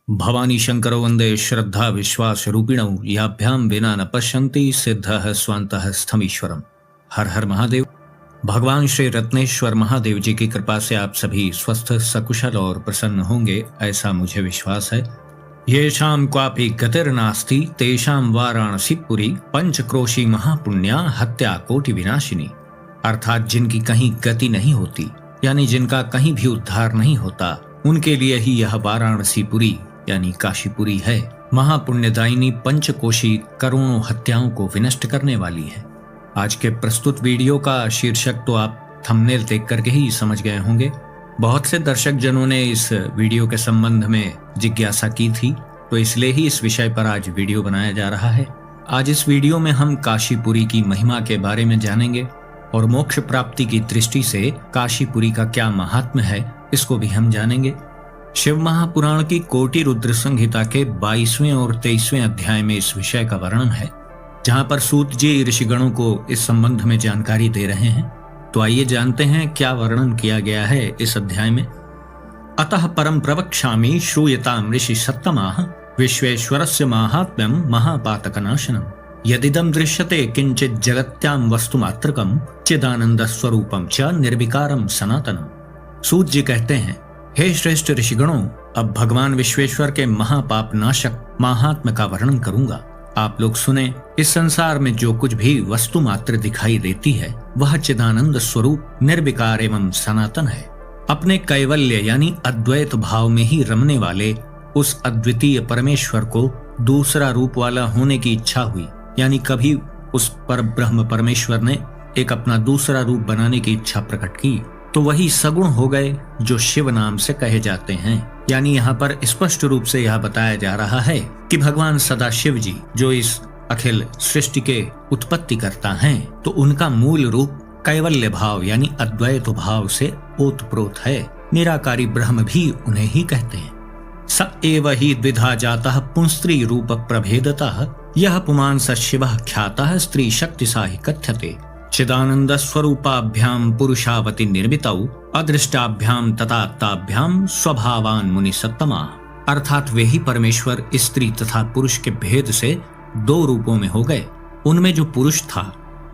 भवानी शंकरो वंदे श्रद्धा विश्वास रूपिणौ याभ्यां विना न पश्यन्ति सिद्धः स्वान्तः स्थमीश्वरम। हर हर महादेव। भगवान श्री रत्नेश्वर महादेव जी की कृपा से आप सभी स्वस्थ सकुशल और प्रसन्न होंगे, ऐसा मुझे विश्वास है। येषां क्वापि गतिर्नास्ति तेषां वाराणसी पुरी पंचक्रोशी महापुण्या हत्या कोटि विनाशिनी। अर्थात जिनकी कहीं गति नहीं होती, यानी जिनका कहीं भी उद्धार नहीं होता, उनके लिए ही यह वाराणसी पुरी यानी काशीपुरी है। महापुण्यदायिनी पंचकोशी करोड़ों हत्याओं को विनष्ट करने वाली है। आज के प्रस्तुत वीडियो का शीर्षक तो आप थंबनेल देख करके ही समझ गए होंगे। बहुत से दर्शक जनों ने इस वीडियो के संबंध में जिज्ञासा की थी, तो इसलिए ही इस विषय पर आज वीडियो बनाया जा रहा है। आज इस वीडियो में हम काशीपुरी की महिमा के बारे में जानेंगे और मोक्ष प्राप्ति की दृष्टि से काशीपुरी का क्या महात्म्य है, इसको भी हम जानेंगे। शिव महापुराण की कोटि रुद्र संहिता के 22वें और 23वें अध्याय में इस विषय का वर्णन है, जहां पर सूत जी ऋषिगणों को इस संबंध में जानकारी दे रहे हैं। तो आइए जानते हैं क्या वर्णन किया गया है इस अध्याय में। अतः परम प्रवक्ष्यामि श्रूयतां ऋषि सत्तमाः विश्वेश्वरस्य माहात्म्यं महापातकनाशनम्। यदिदं दृश्यते किंचित् जगत्यां वस्तुमात्रकं चिदानंद स्वरूपं च निर्विकारं सनातनम्। सूत जी कहते हैं, हे श्रेष्ठ ऋषिगणों, अब भगवान विश्वेश्वर के महापाप नाशक महात्म्य का वर्णन करूंगा। आप लोग सुने। इस संसार में जो कुछ भी वस्तु मात्र दिखाई देती है, वह चिदानंद स्वरूप निर्विकार एवं सनातन है। अपने कैवल्य यानी अद्वैत भाव में ही रमने वाले उस अद्वितीय परमेश्वर को दूसरा रूप वाला होने की इच्छा हुई, यानी कभी उस पर ब्रह्म परमेश्वर ने एक अपना दूसरा रूप बनाने की इच्छा प्रकट की, तो वही सगुण हो गए जो शिव नाम से कहे जाते हैं। यानी यहाँ पर स्पष्ट रूप से यह बताया जा रहा है कि भगवान सदा शिव जी जो इस अखिल सृष्टि के उत्पत्ति करता हैं, तो उनका मूल रूप कैवल्य भाव यानी अद्वैत भाव से ओतप्रोत है। निराकारी ब्रह्म भी उन्हें ही कहते हैं। स एव ही द्विधा जातः पुंस्त्री रूप प्रभेदतः यह पुमान् स शिवः ख्यातः स्त्री शक्ति सा ही कथ्यते। चिदानंद स्वरूपाभ्याम पुरुषावति निर्मितौ अदृष्टाभ्याम तथा ताभ्याम स्वभावान मुनि सत्तमा। अर्थात वे ही परमेश्वर स्त्री तथा पुरुष के भेद से दो रूपों में हो गए। उनमें जो पुरुष था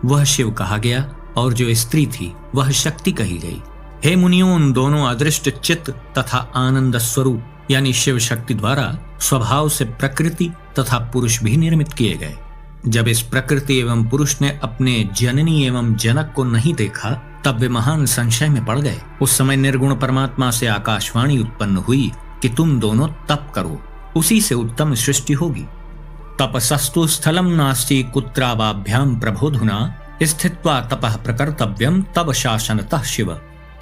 वह शिव कहा गया और जो स्त्री थी वह शक्ति कही गई। हे मुनियों, उन दोनों अदृष्ट चित्त तथा आनंद स्वरूप यानी शिव शक्ति द्वारा स्वभाव से प्रकृति तथा पुरुष भी निर्मित किए गए। जब इस प्रकृति एवं पुरुष ने अपने जननी एवं जनक को नहीं देखा, तब वे महान संशय में पड़ गए। उस समय निर्गुण परमात्मा से आकाशवाणी उत्पन्न हुई कि तुम दोनों तप करो, उसी से उत्तम सृष्टि होगी। तपसस्तु स्थलम नास्ति कुत्रावाभ्याम प्रबोधुना स्थित्वा तपः प्रकर्तव्यम तब शासनतः शिव।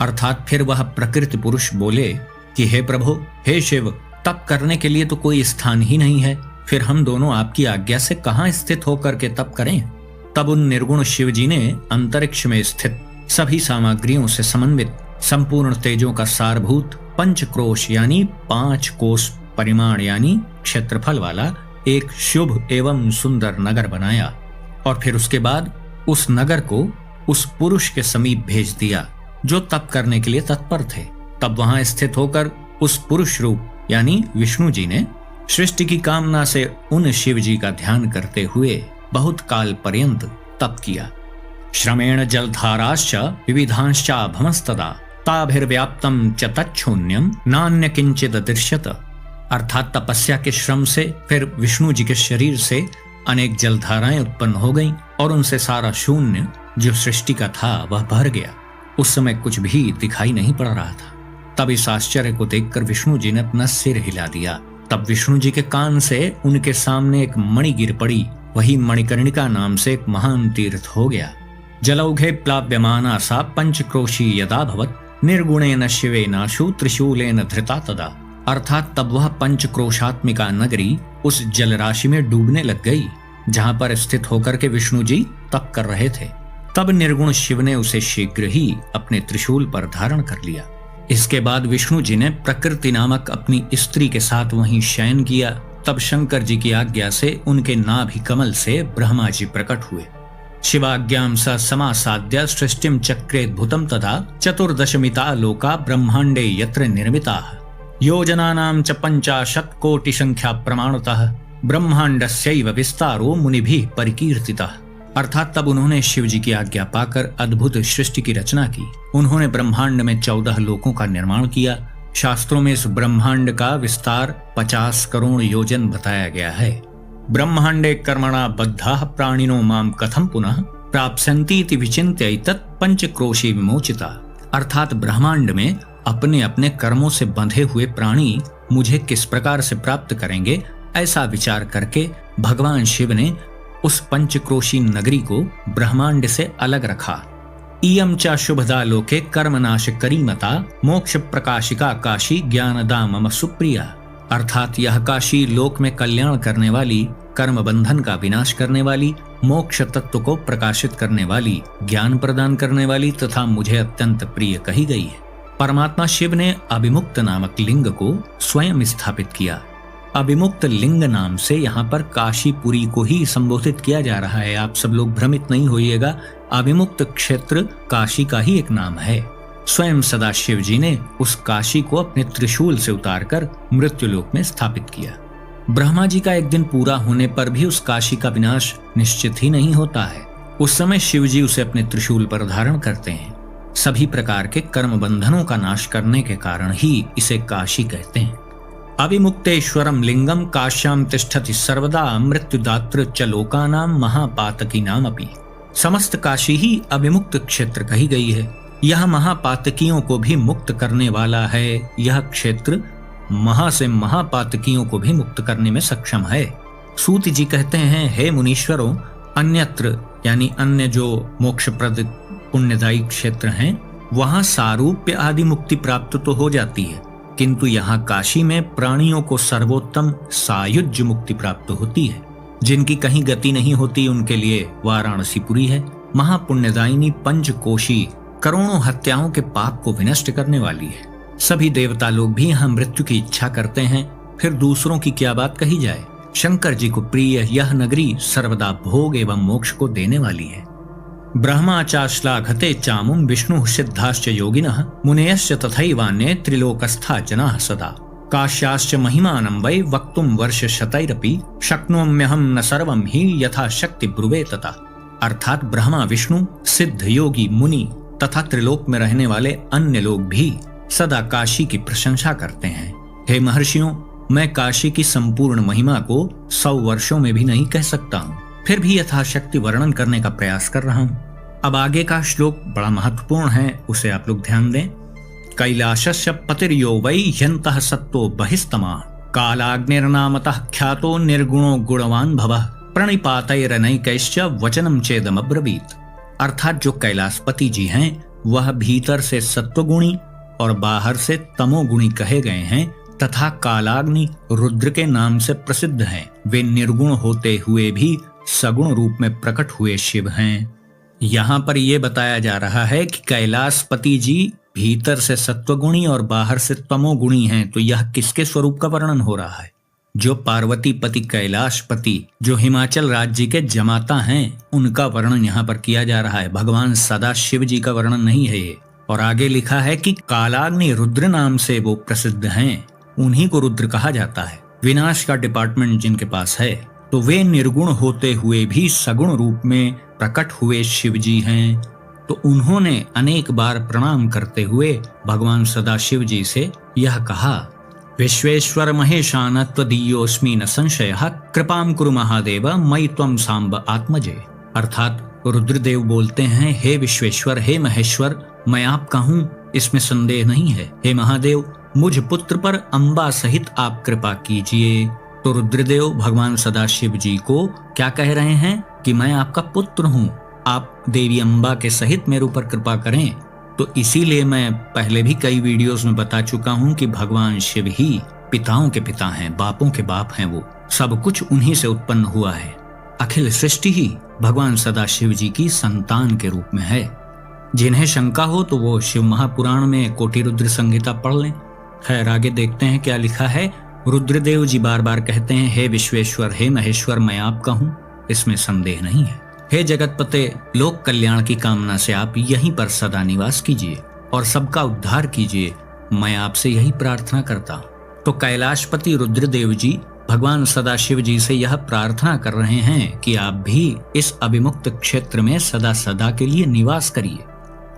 अर्थात फिर वह प्रकृति पुरुष बोले कि हे प्रभु, हे शिव, तप करने के लिए तो कोई स्थान ही नहीं है, फिर हम दोनों आपकी आज्ञा से कहां स्थित होकर के तप करें। तब उन निर्गुण शिव जी ने अंतरिक्ष में स्थित सभी सामग्रियों से समन्वित संपूर्ण तेजों का सारभूत पंचक्रोश यानी 5 कोस परिमाण यानी क्षेत्रफल वाला एक शुभ एवं सुंदर नगर बनाया, और फिर उसके बाद उस नगर को उस पुरुष के समीप भेज दिया जो तप करने के लिए तत्पर थे। तब वहां स्थित होकर उस पुरुष रूप यानी विष्णु जी ने सृष्टि की कामना से उन शिव जी का ध्यान करते हुए बहुत काल पर्यंत तप किया। श्रमेण जलधाराश्च विविधांश्चा भमस्तदा ताभिर्व्याप्तम च तच्छून्यम नान्य किंचित दृश्यत। अर्थात तपस्या के श्रम से फिर विष्णु जी के शरीर से अनेक जलधाराएं उत्पन्न हो गईं और उनसे सारा शून्य जो सृष्टि का था वह भर गया। उस समय कुछ भी दिखाई नहीं पड़ रहा था। तब इस आश्चर्य को देखकर विष्णु जी ने अपना सिर हिला दिया। तब विष्णु जी के कान से उनके सामने एक मणि गिर पड़ी। वही मणिकर्णिका नाम से एक महान तीर्थ हो गया। जलौघे प्लाव्यमाना सा पंचक्रोशी यदा भवत निर्गुणेन शिवेनाशु त्रिशूलेन धृता तदा। अर्थात तब वह पंचक्रोशात्मिका नगरी उस जलराशि में डूबने लग गई, जहां पर स्थित होकर के विष्णु जी तप कर रहे थे। तब निर्गुण शिव ने उसे शीघ्र ही अपने त्रिशूल पर धारण कर लिया। इसके बाद विष्णु जी ने प्रकृति नामक अपनी स्त्री के साथ वहीं शयन किया। तब शंकर जी की आज्ञा से उनके नाभि कमल से ब्रह्मा जी प्रकट हुए। शिवाज्ञां स समासाद्य सृष्टिं चक्रेद्भुतं तथा चतुर्दशमिता लोका ब्रह्मांडे यत्र निर्मिताः योजनानां च 50 कोटि संख्या प्रमाणतः ब्रह्मांडस्यैव विस्तारो मुनिभिः परिकीर्तितः। अर्थात तब उन्होंने शिव जी की आज्ञा पाकर अद्भुत सृष्टि की रचना की। उन्होंने ब्रह्मांड में 14 लोकों का निर्माण किया। शास्त्रों में इस ब्रह्मांड का विस्तार 50 करोड़ योजन बताया गया है। ब्रह्मांडे कर्मणा बद्धाः प्राणिनो माम कथम पुनः प्राप्स्यन्ति इति विचिन्त्य एतत् पंचक्रोशी विमोचिता। अर्थात ब्रह्मांड में अपने अपने कर्मों से बंधे हुए प्राणी मुझे किस प्रकार से प्राप्त करेंगे, ऐसा विचार करके भगवान शिव ने उस पंचक्रोशी नगरी को ब्रह्मांड से अलग रखा। इयं च शुभदा लोके कर्मनाश करीमता मोक्ष प्रकाशिका काशी ज्ञानदा मम सुप्रिया। अर्थात यह काशी लोक में कल्याण करने वाली, कर्म बंधन का विनाश करने वाली, मोक्ष तत्व को प्रकाशित करने वाली, ज्ञान प्रदान करने वाली तथा मुझे अत्यंत प्रिय कही गई है। परमात्मा शिव ने अभिमुक्त नामक लिंग को स्वयं स्थापित किया। अभिमुक्त लिंग नाम से यहाँ पर काशीपुरी को ही संबोधित किया जा रहा है। आप सब लोग भ्रमित नहीं होइएगा, अभिमुक्त क्षेत्र काशी का ही एक नाम है। स्वयं सदाशिव जी ने उस काशी को अपने त्रिशूल से उतारकर मृत्युलोक में स्थापित किया। ब्रह्मा जी का एक दिन पूरा होने पर भी उस काशी का विनाश निश्चित ही नहीं होता है। उस समय शिव जी उसे अपने त्रिशूल पर धारण करते हैं। सभी प्रकार के कर्म बंधनों का नाश करने के कारण ही इसे काशी कहते हैं। अविमुक्तेश्वरम लिंगम काश्याम तिष्ठति सर्वदा मृत्युदात्र च लोकानां महापातकीनाम अपि। समस्त काशी ही अविमुक्त क्षेत्र कही गई है। यह महापातकियों को भी मुक्त करने वाला है। यह क्षेत्र महा से महापातकियों को भी मुक्त करने में सक्षम है। सूत जी कहते हैं, हे मुनीश्वरों, अन्यत्र यानी अन्य जो मोक्षप्रद पुण्यदायी क्षेत्र हैं, वहां सारूप्य आदि मुक्ति प्राप्त तो हो जाती है, किंतु यहाँ काशी में प्राणियों को सर्वोत्तम सायुज्य मुक्ति प्राप्त होती है। जिनकी कहीं गति नहीं होती उनके लिए वाराणसीपुरी है। महापुण्यदायिनी पंचकोशी करोड़ों हत्याओं के पाप को विनष्ट करने वाली है। सभी देवता लोग भी यहाँ मृत्यु की इच्छा करते हैं, फिर दूसरों की क्या बात कही जाए। शंकर जी को प्रिय यह नगरी सर्वदा भोग एवं मोक्ष को देने वाली है। ब्रह्माचाश्लाघते चामुं विष्णु सिद्धाश्च योगिनः मुनयश्च तथैवान्ये त्रिलोकस्था जनाः सदा काश्याश्च महिमानं वै वक्तुं वर्षशतैरपि शक्नोम्यहं न सर्वं हि यथा शक्ति ब्रुवे तथा। अर्थात ब्रह्मा, विष्णु, सिद्ध, योगी, मुनि तथा त्रिलोक में रहने वाले अन्य लोग भी सदा काशी की प्रशंसा करते हैं। हे महर्षियों, मैं काशी की संपूर्ण महिमा को 100 वर्षों में भी नहीं कह सकता हूँ, फिर भी यथाशक्ति वर्णन करने का प्रयास कर रहा हूँ। अब आगे का श्लोक बड़ा महत्वपूर्ण है, उसे आप लोग ध्यान दें। कैलाशस्य पतिर्यो वै ह्यन्तः सत्तो बहिस्तमा कालाग्निर्नामतः ख्यातो निर्गुणो गुणवान भवः प्रणिपातैरनैकैश्च वचनम चेदमब्रवीत। अर्थात जो कैलाशपति जी हैं वह भीतर से सत्वगुणी और बाहर से तमोगुणी कहे गए हैं तथा कालाग्नि रुद्र के नाम से प्रसिद्ध हैं। वे निर्गुण होते हुए भी सगुण रूप में प्रकट हुए शिव हैं। यहाँ पर यह बताया जा रहा है कि कैलाशपति जी भीतर से सत्वगुणी और बाहर से तमोगुणी हैं, तो यह किसके स्वरूप का वर्णन हो रहा है? जो पार्वती पति कैलाशपति जो हिमाचल राज्य के जमाता हैं, उनका वर्णन यहाँ पर किया जा रहा है। भगवान सदाशिव जी का वर्णन नहीं है ये। और आगे लिखा है कि कालाग्नि रुद्र नाम से वो प्रसिद्ध हैं, उन्हीं को रुद्र कहा जाता है। विनाश का डिपार्टमेंट जिनके पास है, तो वे निर्गुण होते हुए भी सगुण रूप में प्रकट हुए शिव जी हैं। तो उन्होंने अनेक बार प्रणाम करते हुए भगवान सदाशिव जी से यह कहा, विश्वेश्वर महेशान त्वदीयोऽस्मि न संशयः कृपां कुरु महादेव मयि त्वं सांब आत्मजे। अर्थात रुद्रदेव बोलते हैं, हे विश्वेश्वर, हे महेश्वर, मैं आपका हूँ, इसमें संदेह नहीं है। हे महादेव, मुझ पुत्र पर अंबा सहित आप कृपा कीजिए। तो रुद्रदेव भगवान सदाशिव जी को क्या कह रहे हैं कि मैं आपका पुत्र हूँ, आप देवी अंबा के सहित मेरे ऊपर कृपा करें। तो इसीलिए मैं पहले भी कई वीडियोस में बता चुका हूँ कि भगवान शिव ही पिताओं के पिता हैं, बापों के बाप हैं। वो सब कुछ उन्हीं से उत्पन्न हुआ है। अखिल सृष्टि ही भगवान सदाशिव जी की संतान के रूप में है। जिन्हें शंका हो तो वो शिव महापुराण में कोटि रुद्र संहिता पढ़ लें। खैर आगे देखते हैं क्या लिखा है। रुद्रदेव जी बार बार कहते हैं, हे विश्वेश्वर, हे महेश्वर, मैं आपका हूँ, इसमें संदेह नहीं है। हे जगतपते, लोक कल्याण की कामना से आप यहीं पर सदा निवास कीजिए और सबका उद्धार कीजिए, मैं आपसे यही प्रार्थना करता हूँ। तो कैलाशपति रुद्रदेव जी भगवान सदाशिव जी से यह प्रार्थना कर रहे हैं कि आप भी इस अभिमुक्त क्षेत्र में सदा सदा के लिए निवास करिए।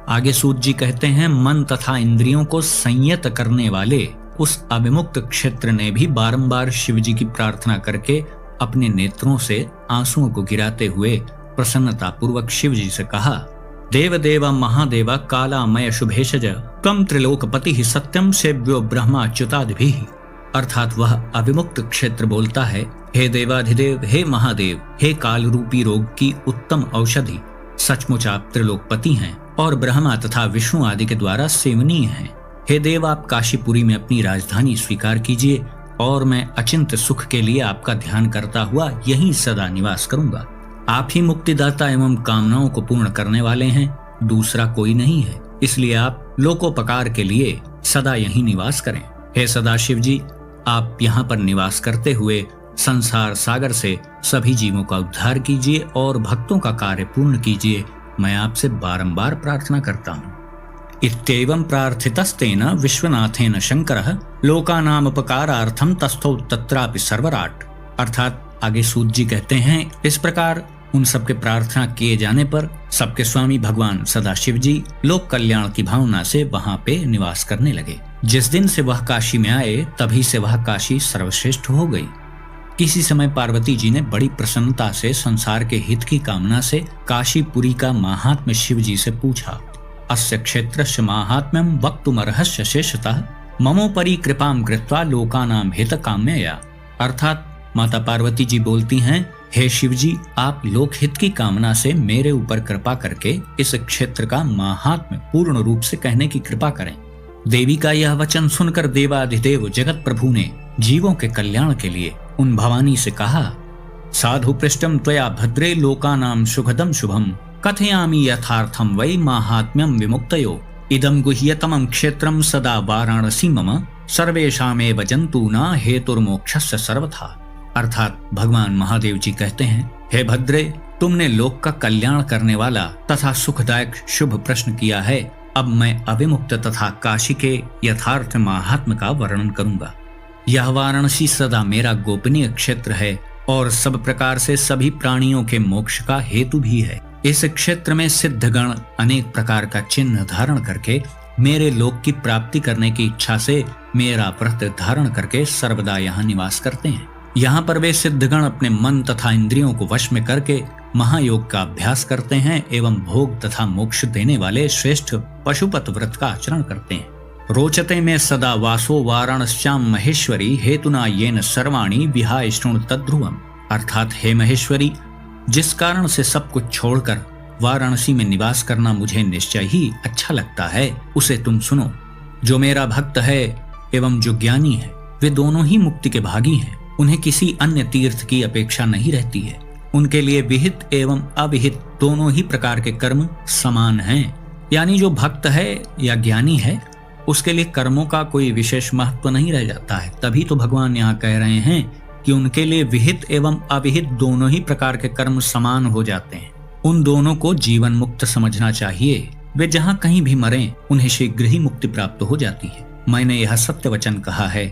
आगे सूत जी कहते हैं, मन तथा इंद्रियों को संयत करने वाले उस अभिमुक्त क्षेत्र ने भी बारंबार शिव जी की प्रार्थना करके अपने नेत्रों से आंसुओं को गिराते हुए प्रसन्नता पूर्वक शिव जी से कहा, देव देव महादेव कालामय शुभेशज त्वं त्रिलोकपति सत्यम सेव्यो ब्रह्माच्युतादिभिः। अर्थात वह अभिमुक्त क्षेत्र बोलता है, हे देवाधिदेव, हे महादेव, हे काल रूपी रोग की उत्तम औषधि, सचमुच आप त्रिलोकपति हैं और ब्रह्मा तथा विष्णु आदि के द्वारा सेवनीय हैं। हे देव, आप काशीपुरी में अपनी राजधानी स्वीकार कीजिए और मैं अचिंत सुख के लिए आपका ध्यान करता हुआ यहीं सदा निवास करूंगा। आप ही मुक्तिदाता एवं कामनाओं को पूर्ण करने वाले हैं, दूसरा कोई नहीं है, इसलिए आप लोकोपकार के लिए सदा यहीं निवास करें। हे सदाशिव जी, आप यहाँ पर निवास करते हुए संसार सागर से सभी जीवों का उद्धार कीजिए और भक्तों का कार्य पूर्ण कीजिए, मैं आपसे बारंबार प्रार्थना करता हूँ। इत्येवं प्रार्थितस्तेन विश्वनाथेन शंकरः लोकानामुपकारार्थं तस्थौ तत्रापि सर्वराट। अर्थात आगे सूत जी कहते हैं, इस प्रकार उन सबके प्रार्थना किए जाने पर सबके स्वामी भगवान सदाशिव जी लोक कल्याण की भावना से वहां पे निवास करने लगे। जिस दिन से वह काशी में आए तभी से वह काशी सर्वश्रेष्ठ हो गई। किसी समय पार्वती जी ने बड़ी प्रसन्नता से संसार के हित की कामना से काशीपुरी का महात्म्य शिव जी से पूछा। अस्य क्षेत्रस्य माहात्म्यं वक्तुमर्हस्य शेषतः ममोपरि कृपां कृत्वा लोकानां हितकाम्यया। अर्थात माता पार्वती जी बोलती हैं, हे शिव जी, आप लोकहित की कामना से मेरे ऊपर कृपा करके इस क्षेत्र का महात्म्य पूर्ण रूप से कहने की कृपा करें। देवी का यह वचन सुनकर देवाधिदेव जगत प्रभु ने जीवों के कल्याण के लिए उन भवानी से कहा, साधु पृष्ठम त्वया भद्रे लोकानां सुखदम शुभम कथयामि यथार्थम वै माहात्म्यम विमुक्तयो इदं गुह्यतमं क्षेत्रम सदा वाराणसी मम सर्वेषामेव जन्तूना हेतुर्मोक्षस्य सर्वथा। अर्थात भगवान महादेव जी कहते हैं, हे भद्रे, तुमने लोक का कल्याण करने वाला तथा सुखदायक शुभ प्रश्न किया है। अब मैं अविमुक्त तथा काशी के यथार्थ महात्म्य का वर्णन करूंगा। यह वाराणसी सदा मेरा गोपनीय क्षेत्र है और सब प्रकार से सभी प्राणियों के मोक्ष का हेतु भी है। इस क्षेत्र में सिद्धगण अनेक प्रकार का चिन्ह धारण करके मेरे लोक की प्राप्ति करने की इच्छा से मेरा व्रत धारण करके सर्वदा यहाँ निवास करते हैं। यहाँ पर वे सिद्धगण अपने मन तथा इंद्रियों को वश में करके महायोग का अभ्यास करते हैं एवं भोग तथा मोक्ष देने वाले श्रेष्ठ पशुपत व्रत का आचरण करते हैं। रोचते में सदा वासो वाराणस्याम महेश्वरी हेतुना येन सर्वाणि विहाय शृणु तद्ध्रुवम्। अर्थात हे महेश्वरी, जिस कारण से सब कुछ छोड़कर वाराणसी में निवास करना मुझे निश्चय ही अच्छा लगता है, उसे तुम सुनो। जो मेरा भक्त है एवं जो ज्ञानी है, वे दोनों ही मुक्ति के भागी हैं। उन्हें किसी अन्य तीर्थ की अपेक्षा नहीं रहती है। उनके लिए विहित एवं अविहित दोनों ही प्रकार के कर्म समान हैं। यानी जो भक्त है या ज्ञानी है, उसके लिए कर्मों का कोई विशेष महत्व नहीं रह जाता है। तभी तो भगवान यहाँ कह रहे हैं कि उनके लिए विहित एवं अविहित दोनों ही प्रकार के कर्म समान हो जाते हैं। उन दोनों को जीवन मुक्त समझना चाहिए। वे जहाँ कहीं भी मरें, उन्हें शीघ्र ही मुक्ति प्राप्त हो जाती है। मैंने यह सत्य वचन कहा है।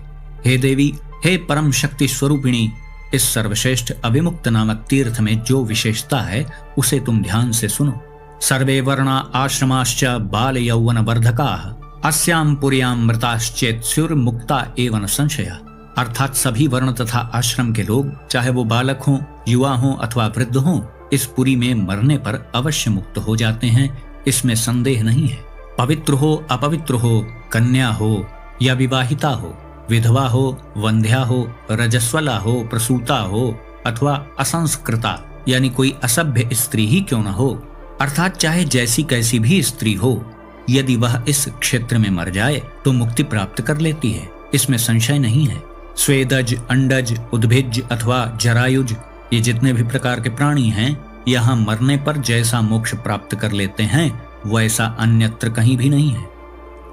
हे देवी, हे परम शक्ति स्वरूपिणी, इस सर्वश्रेष्ठ अविमुक्त नामक तीर्थ में जो विशेषता है उसे तुम ध्यान से सुनो। सर्वे वर्णा आश्रमाश्च बाल यौवन वर्धकाः अस्याम पुर्याम मृताश्चेत्स्युर्मुक्ता एव न संशयः। अर्थात सभी वर्ण तथा आश्रम के लोग, चाहे वो बालक हों, युवा हों अथवा वृद्ध हों, इस पुरी में मरने पर अवश्य मुक्त हो जाते हैं, इसमें संदेह नहीं है। पवित्र हो, अपवित्र हो, कन्या हो या विवाहिता हो, विधवा हो, वंध्या हो, रजस्वला हो, प्रसूता हो अथवा असंस्कृता यानी कोई असभ्य स्त्री ही क्यों न हो, अर्थात चाहे जैसी कैसी भी स्त्री हो, यदि वह इस क्षेत्र में मर जाए तो मुक्ति प्राप्त कर लेती है, इसमें संशय नहीं है। स्वेदज, अंडज, उद्भिज अथवा जरायुज, ये जितने भी प्रकार के प्राणी हैं, यहाँ मरने पर जैसा मोक्ष प्राप्त कर लेते हैं वैसा अन्यत्र कहीं भी नहीं है।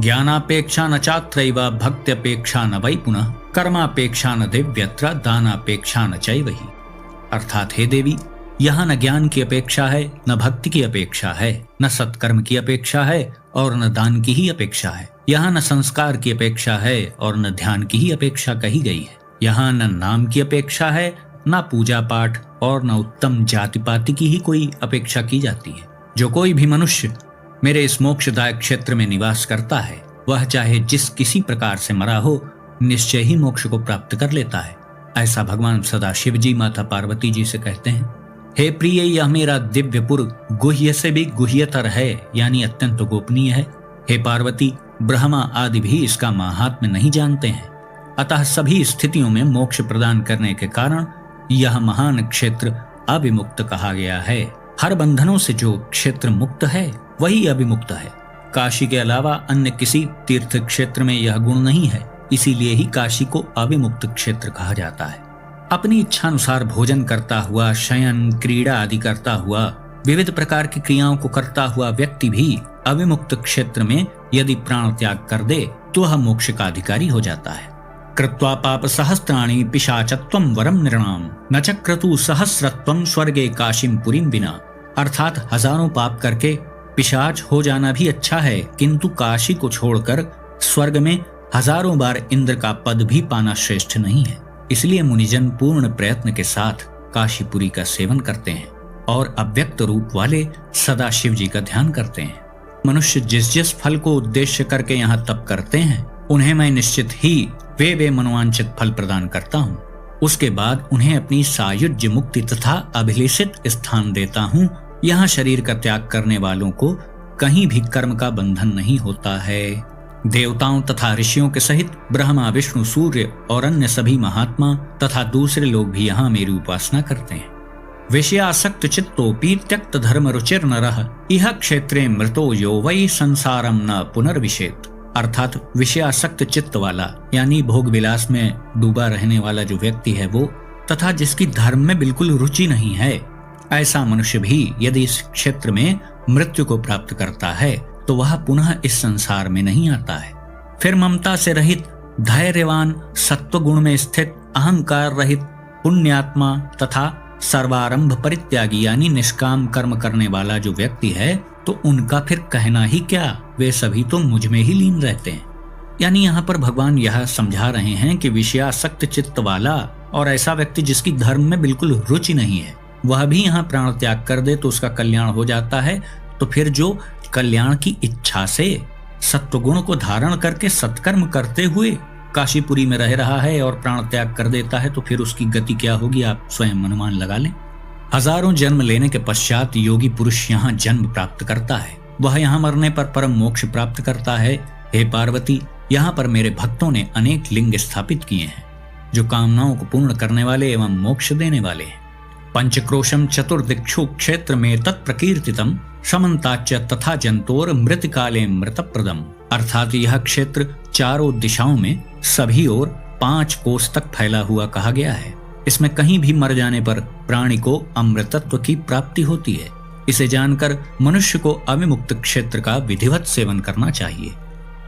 ज्ञानापेक्षा न चात्रैव भक्त्यपेक्षा न वै पुनः कर्मापेक्षा न दिव्यत्र दानापेक्षा न चैवहि। अर्थात हे देवी, यहाँ न ज्ञान की अपेक्षा है, न भक्ति की अपेक्षा है, न सत्कर्म की अपेक्षा है और न दान की ही अपेक्षा है। यहाँ न संस्कार की अपेक्षा है और न ध्यान की ही अपेक्षा कही गई है। यहाँ न नाम की अपेक्षा है, न पूजा पाठ और न उत्तम जाति पाति की ही कोई अपेक्षा की जाती है। जो कोई भी मनुष्य मेरे इस मोक्षदायक क्षेत्र में निवास करता है, वह चाहे जिस किसी प्रकार से मरा हो, निश्चय ही मोक्ष को प्राप्त कर लेता है। ऐसा भगवान सदाशिव जी माता पार्वती जी से कहते हैं। हे प्रिय, यह मेरा दिव्यपुर गुह्य से भी गुह्यतर है, यानी अत्यंत गोपनीय है। हे पार्वती, ब्रह्मा आदि भी इसका महात्म्य नहीं जानते हैं। अतः सभी स्थितियों में मोक्ष प्रदान करने के कारण यह महान क्षेत्र अविमुक्त कहा गया है। हर बंधनों से जो क्षेत्र मुक्त है वही अविमुक्त है। काशी के अलावा अन्य किसी तीर्थ क्षेत्र में यह गुण नहीं है, इसीलिए ही काशी को अविमुक्त क्षेत्र कहा जाता है। अपनी इच्छानुसार भोजन करता हुआ, शयन क्रीड़ा आदि करता हुआ, विविध प्रकार की क्रियाओं को करता हुआ व्यक्ति भी अविमुक्त क्षेत्र में यदि प्राण त्याग कर दे तो वह मोक्ष का अधिकारी हो जाता है। कृत्वा पाप सहस्त्राणि पिशाचत्वं वरम नृणाम न च क्रतु सहस्रत्वं स्वर्गे काशीम पुरीम विना। अर्थात हजारों पाप करके पिशाच हो जाना भी अच्छा है, किंतु काशी को छोड़कर स्वर्ग में हजारों बार इंद्र का पद भी पाना श्रेष्ठ नहीं है। इसलिए मुनिजन पूर्ण प्रयत्न के साथ काशीपुरी का सेवन करते हैं और अव्यक्त रूप वाले सदा शिव जी का ध्यान करते हैं। मनुष्य जिस जिस फल को उद्देश्य करके यहाँ तप करते हैं, उन्हें मैं निश्चित ही वे मनोवांछित फल प्रदान करता हूँ। उसके बाद उन्हें अपनी सायुज्य मुक्ति तथा अभिलेषित स्थान देता हूँ। यहाँ शरीर का त्याग करने वालों को कहीं भी कर्म का बंधन नहीं होता है। देवताओं तथा ऋषियों के सहित ब्रह्मा, विष्णु, सूर्य और अन्य सभी महात्मा तथा दूसरे लोग भी यहाँ मेरी उपासना करते हैं। विषयासक्त चित्तोपि त्यक्त धर्म रुचिर नरः इह क्षेत्रे मृतो यो वै संसारम न पुनर्विशेत। अर्थात विषयासक्त चित्त वाला यानी भोग विलास में डूबा रहने वाला जो व्यक्ति है वो, तथा जिसकी धर्म में बिल्कुल रुचि नहीं है, ऐसा मनुष्य भी यदि इस क्षेत्र में मृत्यु को प्राप्त करता है तो वह पुनः इस संसार में नहीं आता है। फिर ममता से रहित, धैर्यवान, सत्व गुण में स्थित, अहंकार रहित, पुण्यात्मा तथा सर्वारंभ परित्यागी यानी निष्काम कर्म करने वाला जो व्यक्ति है, तो उनका फिर कहना ही क्या, वे सभी तो मुझ में ही लीन रहते हैं। यानी यहाँ पर भगवान यह समझा रहे हैं कि विषयासक्त चित्त वाला और ऐसा व्यक्ति जिसकी धर्म में बिल्कुल रुचि नहीं है, वह भी यहाँ प्राण त्याग कर दे तो उसका कल्याण हो जाता है। तो फिर जो कल्याण की इच्छा से सत्वगुण को धारण करके सत्कर्म करते हुए काशीपुरी में रह रहा है और प्राण त्याग कर देता है, तो फिर उसकी गति क्या होगी, आप स्वयं अनुमान लगा लें। हजारों जन्म लेने के पश्चात योगी पुरुष यहाँ जन्म प्राप्त करता है। वह यहाँ मरने पर परम मोक्ष प्राप्त करता है। हे पार्वती, यहाँ पर मेरे भक्तों ने अनेक लिंग स्थापित किए हैं जो कामनाओं को पूर्ण करने वाले एवं मोक्ष देने वाले हैं। पंचक्रोशम चतुर्दिक्षु क्षेत्र में तत्प्रकीर्तितम समन्ताच तथा जंतोर मृत काले मृतप्रदम। अर्थात यह क्षेत्र चारों दिशाओं में सभी ओर 5 कोस तक फैला हुआ कहा गया है। इसमें कहीं भी मर जाने पर प्राणी को अमृतत्व की प्राप्ति होती है। इसे जानकर मनुष्य को अविमुक्त क्षेत्र का विधिवत सेवन करना चाहिए।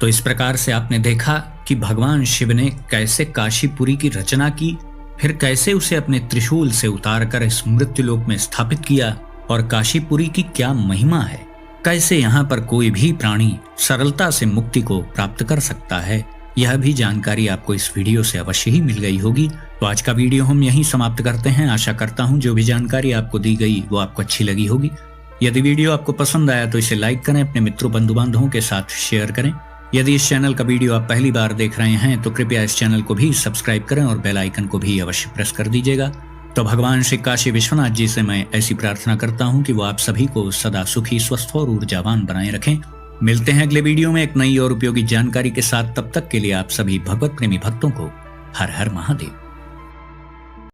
तो इस प्रकार से आपने देखा कि भगवान शिव ने कैसे काशीपुरी की रचना की, फिर कैसे उसे अपने त्रिशूल से उतारकर इस मृत्युलोक में स्थापित किया और काशीपुरी की क्या महिमा है, कैसे यहाँ पर कोई भी प्राणी सरलता से मुक्ति को प्राप्त कर सकता है। यह भी जानकारी आपको इस वीडियो से अवश्य ही मिल गई होगी। तो आज का वीडियो हम यहीं समाप्त करते हैं। आशा करता हूँ जो भी जानकारी आपको दी गई वो आपको अच्छी लगी होगी। यदि वीडियो आपको पसंद आया तो इसे लाइक करें, अपने मित्रों बंधु बांधवों के साथ शेयर करें। यदि इस चैनल का वीडियो आप पहली बार देख रहे हैं तो कृपया इस चैनल को भी सब्सक्राइब करें और बेल आइकन को भी अवश्य प्रेस कर दीजिएगा। तो भगवान श्री काशी विश्वनाथ जी से मैं ऐसी प्रार्थना करता हूँ कि वो आप सभी को सदा सुखी, स्वस्थ और ऊर्जावान बनाए रखें। मिलते हैं अगले वीडियो में एक नई और उपयोगी जानकारी के साथ। तब तक के लिए आप सभी भगवत प्रेमी भक्तों को हर हर महादेव।